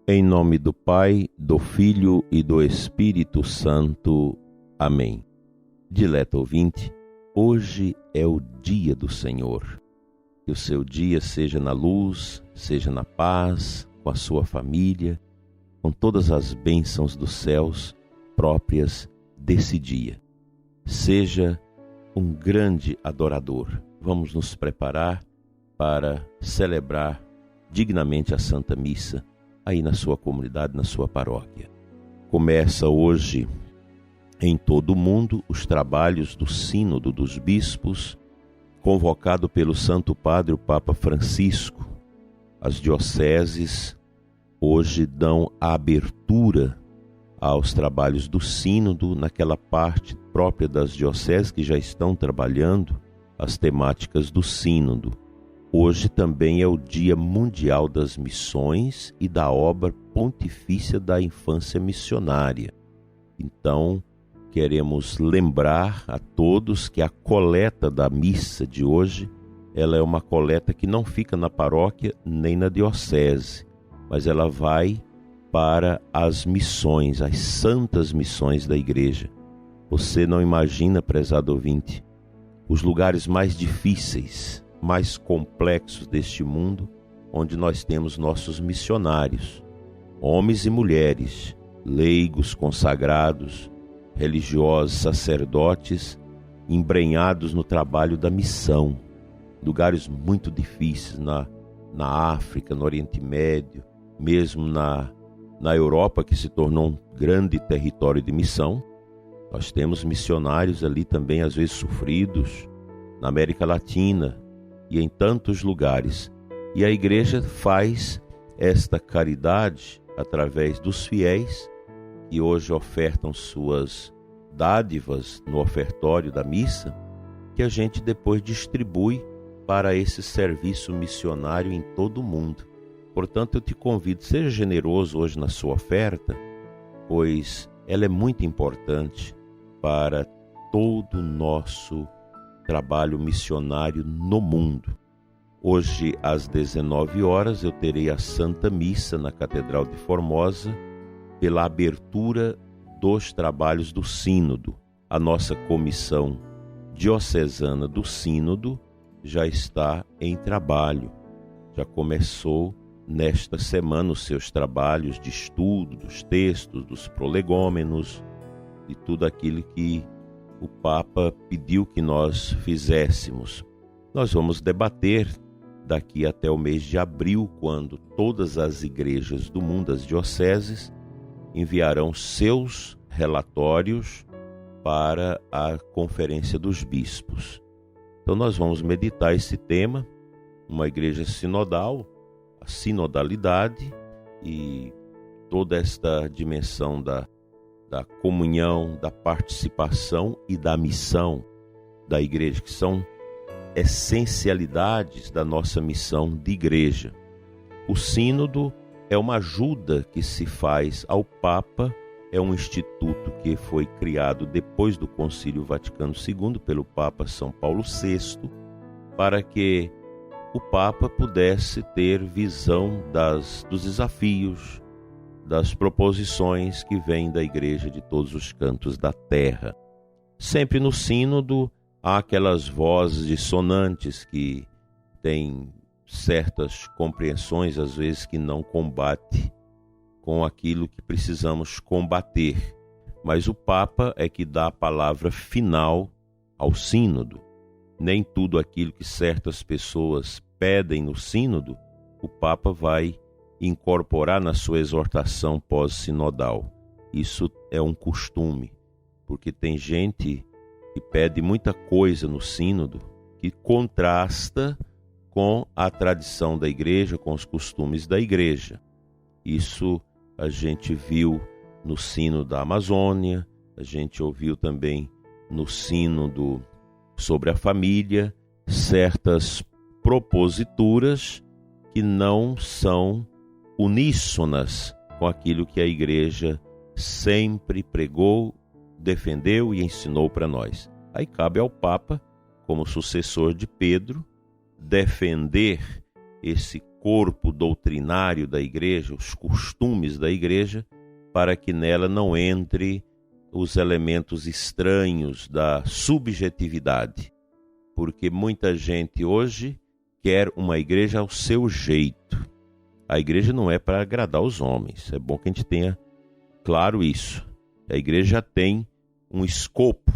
Em nome do Pai, do Filho e do Espírito Santo. Amém. Dileto ouvinte, hoje é o dia do Senhor. Que o seu dia seja na luz, seja na paz, com a sua família, com todas as bênçãos dos céus próprias desse dia. Seja um grande adorador. Vamos nos preparar para celebrar dignamente a Santa Missa aí na sua comunidade, na sua paróquia. Começa hoje em todo o mundo os trabalhos do Sínodo dos Bispos, convocado pelo Santo Padre, o Papa Francisco. As dioceses hoje dão a abertura aos trabalhos do Sínodo naquela parte própria das dioceses que já estão trabalhando as temáticas do Sínodo. Hoje também é o Dia Mundial das Missões e da Obra Pontifícia da Infância Missionária. Então, queremos lembrar a todos que a coleta da missa de hoje, ela é uma coleta que não fica na paróquia nem na diocese, mas ela vai para as missões, as santas missões da igreja. Você não imagina, prezado ouvinte, os lugares mais difíceis, mais complexos deste mundo, onde nós temos nossos missionários, homens e mulheres, leigos, consagrados, religiosos, sacerdotes, embrenhados no trabalho da missão. Lugares muito difíceis na África, no Oriente Médio, mesmo na Europa, que se tornou um grande território de missão. Nós temos missionários ali também, às vezes sofridos, na América Latina e em tantos lugares. E a igreja faz esta caridade através dos fiéis que hoje ofertam suas dádivas no ofertório da missa, que a gente depois distribui para esse serviço missionário em todo o mundo. Portanto, eu te convido, seja generoso hoje na sua oferta, pois ela é muito importante para todo o nosso trabalho missionário no mundo. Hoje, às 19 horas, eu terei a Santa Missa na Catedral de Formosa, pela abertura dos trabalhos do Sínodo. A nossa comissão diocesana do Sínodo já está em trabalho. Já começou nesta semana os seus trabalhos de estudo dos textos, dos prolegômenos, de tudo aquilo que o Papa pediu que nós fizéssemos. Nós vamos debater daqui até o mês de abril, quando todas as igrejas do mundo, as dioceses, enviarão seus relatórios para a Conferência dos Bispos. Então nós vamos meditar esse tema, uma igreja sinodal, a sinodalidade e toda esta dimensão da comunhão, da participação e da missão da igreja, que são essencialidades da nossa missão de igreja. O sínodo é uma ajuda que se faz ao Papa, é um instituto que foi criado depois do Concílio Vaticano II pelo Papa São Paulo VI, para que o Papa pudesse ter visão dos desafios, das proposições que vêm da igreja de todos os cantos da terra. Sempre no sínodo há aquelas vozes dissonantes que têm certas compreensões, às vezes, que não combate com aquilo que precisamos combater. Mas o Papa é que dá a palavra final ao sínodo. Nem tudo aquilo que certas pessoas pedem no sínodo, o Papa vai incorporar na sua exortação pós-sinodal. Isso é um costume, porque tem gente que pede muita coisa no sínodo que contrasta com a tradição da igreja, com os costumes da igreja. Isso a gente viu no sínodo da Amazônia, a gente ouviu também no sínodo sobre a família, certas proposituras que não são uníssonas com aquilo que a igreja sempre pregou, defendeu e ensinou para nós. Aí cabe ao Papa, como sucessor de Pedro, defender esse corpo doutrinário da igreja, os costumes da igreja, para que nela não entre os elementos estranhos da subjetividade. Porque muita gente hoje quer uma igreja ao seu jeito. A igreja não é para agradar os homens. É bom que a gente tenha claro isso. A igreja tem um escopo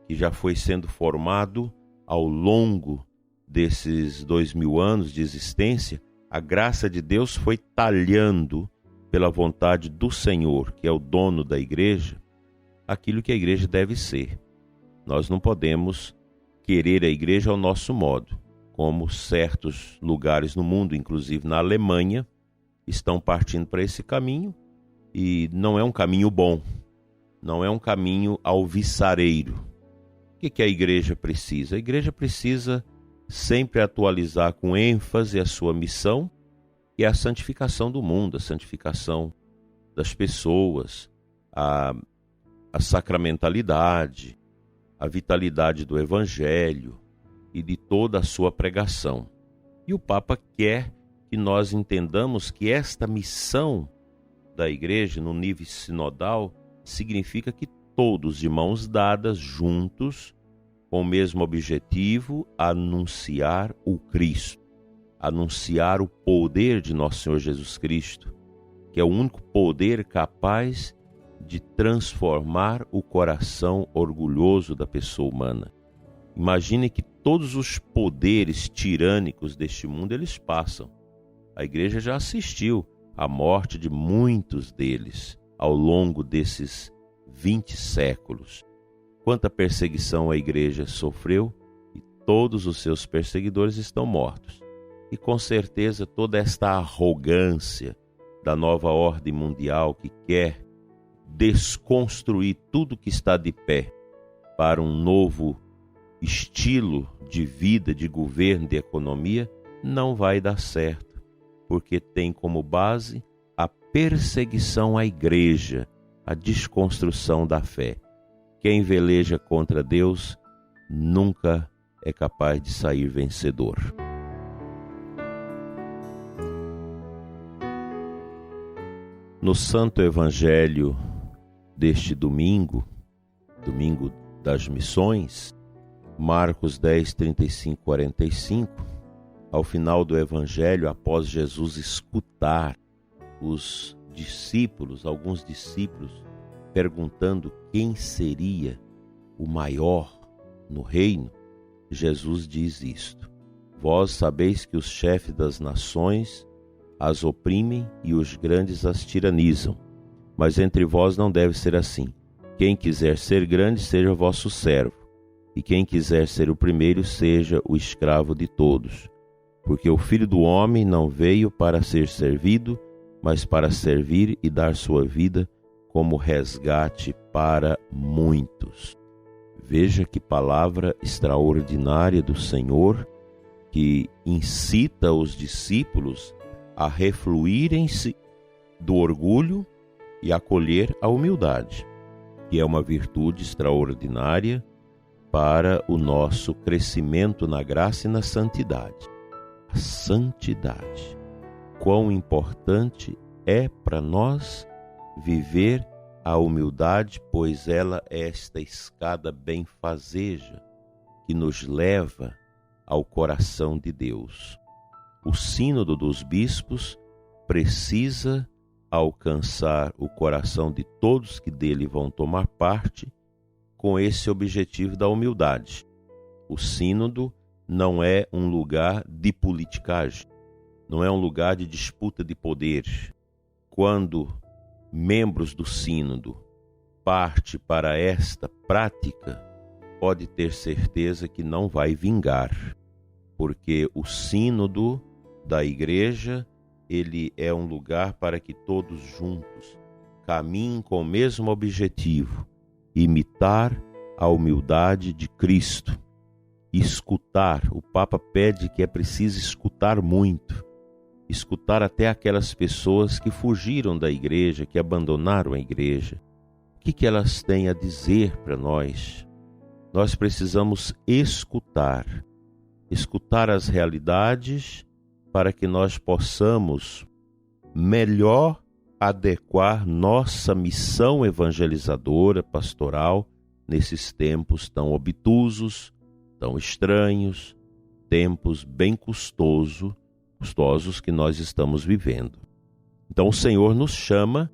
que já foi sendo formado ao longo desses 2000 anos de existência. A graça de Deus foi talhando pela vontade do Senhor, que é o dono da igreja, aquilo que a igreja deve ser. Nós não podemos querer a igreja ao nosso modo, como certos lugares no mundo, inclusive na Alemanha, estão partindo para esse caminho, e não é um caminho bom, não é um caminho alvissareiro. O que a igreja precisa? A igreja precisa sempre atualizar com ênfase a sua missão, que é a santificação do mundo, a santificação das pessoas, a sacramentalidade, a vitalidade do Evangelho e de toda a sua pregação. E o Papa quer que nós entendamos que esta missão da igreja no nível sinodal significa que todos de mãos dadas, juntos, com o mesmo objetivo, anunciar o Cristo, anunciar o poder de nosso Senhor Jesus Cristo, que é o único poder capaz de transformar o coração orgulhoso da pessoa humana. Imagine que todos os poderes tirânicos deste mundo, eles passam. A igreja já assistiu à morte de muitos deles ao longo desses 20 séculos. Quanta perseguição a igreja sofreu, e todos os seus perseguidores estão mortos. E com certeza toda esta arrogância da nova ordem mundial que quer desconstruir tudo que está de pé para um novo estilo de vida, de governo, de economia, não vai dar certo, porque tem como base a perseguição à igreja, a desconstrução da fé. Quem veleja contra Deus nunca é capaz de sair vencedor. No Santo Evangelho deste domingo das missões, Marcos 10, 35, 45, ao final do Evangelho, após Jesus escutar os discípulos, alguns discípulos, perguntando quem seria o maior no reino, Jesus diz isto: vós sabeis que os chefes das nações as oprimem e os grandes as tiranizam, mas entre vós não deve ser assim. Quem quiser ser grande, seja vosso servo, e quem quiser ser o primeiro, seja o escravo de todos. Porque o Filho do Homem não veio para ser servido, mas para servir e dar sua vida como resgate para muitos. Veja que palavra extraordinária do Senhor, que incita os discípulos a refluírem-se do orgulho e acolher a humildade, que é uma virtude extraordinária para o nosso crescimento na graça e na santidade. A santidade. Quão importante é para nós viver a humildade, pois ela é esta escada benfazeja que nos leva ao coração de Deus. O sínodo dos bispos precisa alcançar o coração de todos que dele vão tomar parte com esse objetivo da humildade. O sínodo não é um lugar de politicagem, não é um lugar de disputa de poder. Quando membros do sínodo partem para esta prática, pode ter certeza que não vai vingar, porque o sínodo da igreja, ele é um lugar para que todos juntos caminhem com o mesmo objetivo: imitar a humildade de Cristo. Escutar. O Papa pede que é preciso escutar muito, escutar até aquelas pessoas que fugiram da igreja, que abandonaram a igreja. O que elas têm a dizer para nós? Nós precisamos escutar as realidades para que nós possamos melhor adequar nossa missão evangelizadora, pastoral, nesses tempos tão obtusos, tão estranhos, tempos bem custosos que nós estamos vivendo. Então o Senhor nos chama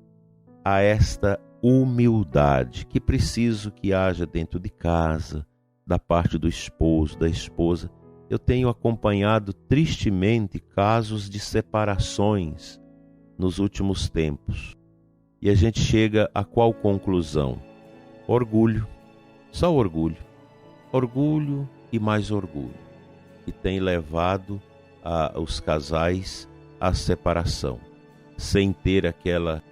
a esta humildade que preciso que haja dentro de casa, da parte do esposo, da esposa. Eu tenho acompanhado tristemente casos de separações nos últimos tempos. E a gente chega a qual conclusão? Orgulho, só orgulho. Orgulho e mais orgulho, que tem levado os casais à separação, sem ter aquela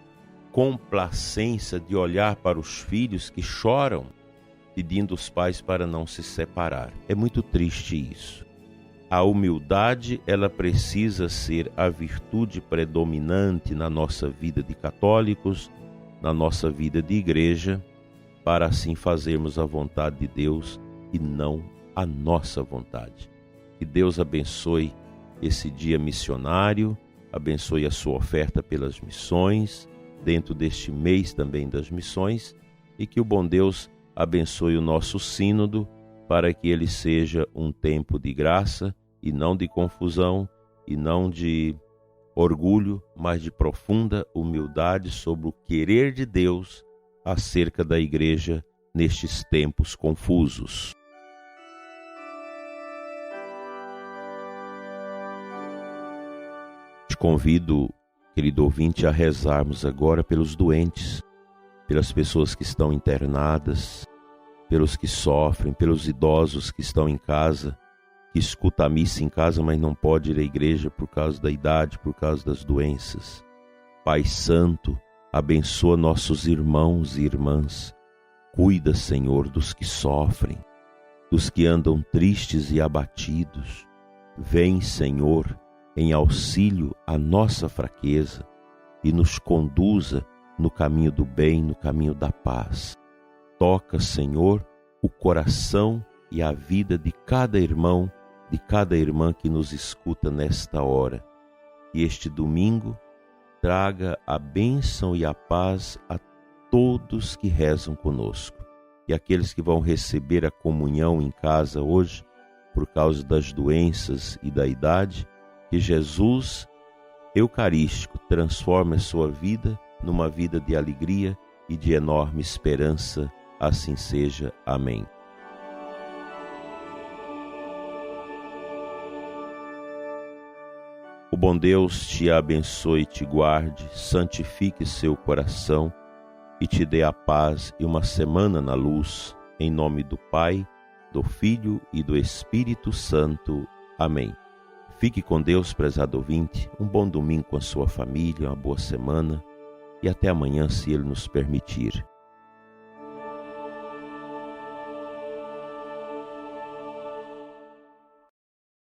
complacência de olhar para os filhos que choram, pedindo os pais para não se separar. É muito triste isso. A humildade, ela precisa ser a virtude predominante na nossa vida de católicos, na nossa vida de igreja, para assim fazermos a vontade de Deus e não a nossa vontade. Que Deus abençoe esse dia missionário, abençoe a sua oferta pelas missões, dentro deste mês também das missões, e que o bom Deus abençoe o nosso sínodo, para que ele seja um tempo de graça e não de confusão, e não de orgulho, mas de profunda humildade sobre o querer de Deus acerca da igreja nestes tempos confusos. Te convido, querido ouvinte, a rezarmos agora pelos doentes, pelas pessoas que estão internadas, pelos que sofrem, pelos idosos que estão em casa, que escuta a missa em casa, mas não pode ir à igreja por causa da idade, por causa das doenças. Pai Santo, abençoa nossos irmãos e irmãs. Cuida, Senhor, dos que sofrem, dos que andam tristes e abatidos. Vem, Senhor, em auxílio à nossa fraqueza e nos conduza no caminho do bem, no caminho da paz. Toca, Senhor, o coração e a vida de cada irmão, de cada irmã que nos escuta nesta hora. E este domingo traga a bênção e a paz a todos que rezam conosco. E aqueles que vão receber a comunhão em casa hoje, por causa das doenças e da idade, que Jesus Eucarístico transforme a sua vida numa vida de alegria e de enorme esperança. Assim seja. Amém. O bom Deus te abençoe e te guarde, santifique seu coração e te dê a paz e uma semana na luz, em nome do Pai, do Filho e do Espírito Santo. Amém. Fique com Deus, prezado ouvinte, um bom domingo com a sua família, uma boa semana e até amanhã, se Ele nos permitir.